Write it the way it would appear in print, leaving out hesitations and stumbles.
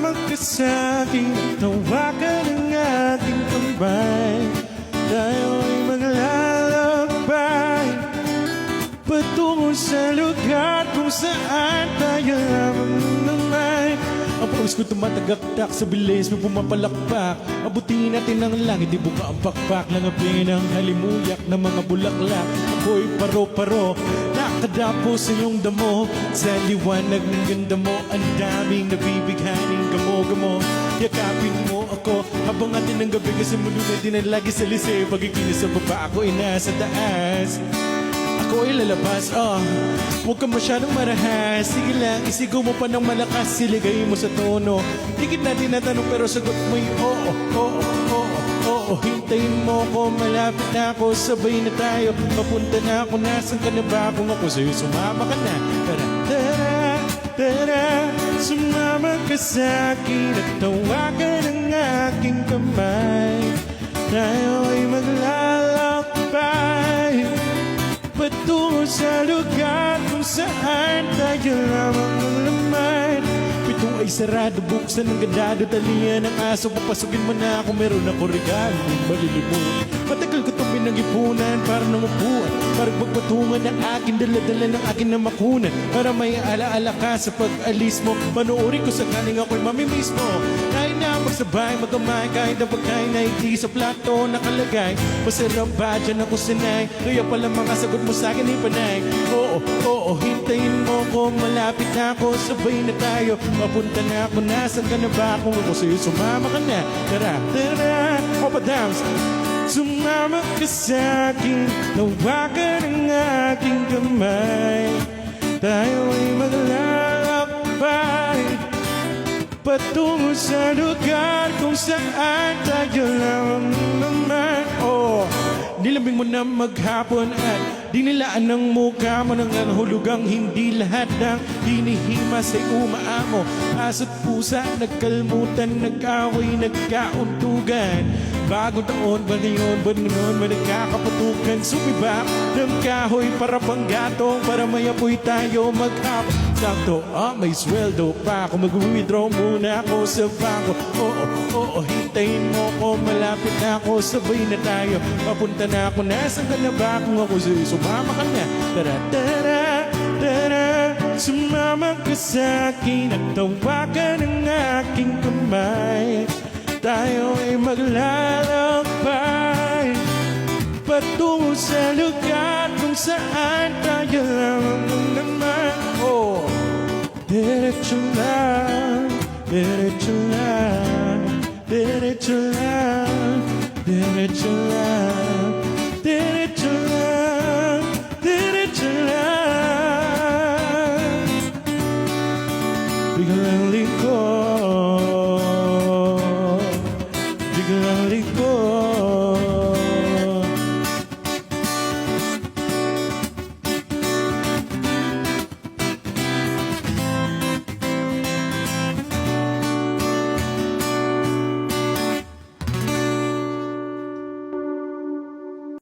Sumama ka sa'kin at tawagan ang ating kamay. Tayo ay maglalakbay patungo sa lugar kung saan tayo lamang namay. Ang pawis ko tumatagaktak sa bilis mo pumapalakpak. Abutin natin ang langit, di buka ang pakpak. Langapin ang halimuyak ng mga bulaklak. Ako'y paro-paro, nakadapo sa iyong damo. Sa liwanag ng ganda mo, ang daming nabibighaning gamo-gamo. Yakapin mo ako habang atin ang gabi, kasi mulo na din ang lagi sa lise. Pagkikinis sa baba, ako ay nasa taas. Ako ay lalabas, huwag ka masyadong marahas. Sige lang, isigaw mo pa ng malakas. Siligay mo sa tono. Higit na tinatanong pero sagot mo'y oo, oo, oo, oo. Hintayin mo ko, malapit na ako. Sabay na tayo, papunta na ako. Nasaan ka na ba? Kung ako sa'yo, sumama ka na. Tara, tara, tara. Sumama ka sa'kin at tawagan ang aking kamay. Tayo ay maglalakbay patungo sa lugar kung saan tayo lamang ang laman. Pito ay sarado, buksan ng gandado, talian ng aso. Papasukin mo na ako, meron ako regalo malilimutan. Matagal ko itong pinag-ipunan para nang upuan, para magpatungan ng akin, dala-dala ng akin na makunan. Para may alaala ka sa pag-alis mo, manoorin ko sakaling ako'y mamimiss mo. Kahit na magsabay, magamay, kahit na pagkain na hindi sa plato nakalagay. Masarap ba dyan ako sanay? Kaya pala mga sagot mo sa'kin ay panay. Oo, oo, hintayin mo ko, malapit na ako. Sabay na tayo, mapunta na ako. Nasaan ka na ba? Kung ako sa'yo, sumama ka na. Tara, tara, Opa Dams. Sumama ka sa'kin, tawagan ang aking kamay. Tayo ay maglalakbay patungo sa lugar kung saan tayo lamang naman. Oh, nilambing mo na maghapon at dinilaan ng mukha mo ng hulugang hindi lahat ng hinihimas ay umaamo. Aso't pusa, nagkalmutan, nag-away, nagkauntugan. Bagong taon ba ngayon, ba ngayon, ba nagkakaputukan? Sumibak ng kahoy para panggatong, para may apoy tayo maghapon. Sakto, may sweldo pa ako, mag-withdraw muna ako sa bangko. Oo, oo, hintayin mo ko, malapit na ako, sabay na tayo. Papunta na ako, nasan ka na ba? Kung ako sa'yo, sumama ka na. Tara, tara, tara. Sumama ka sa'kin at tawagan ang aking kamay. Tayo ay maglalakbay patungo sa lugar kung saan tayo lamang naman. Oh, diretso lang, diretso lang, diretso lang, diretso lang, diretso lang, diretso lang. Biglang liko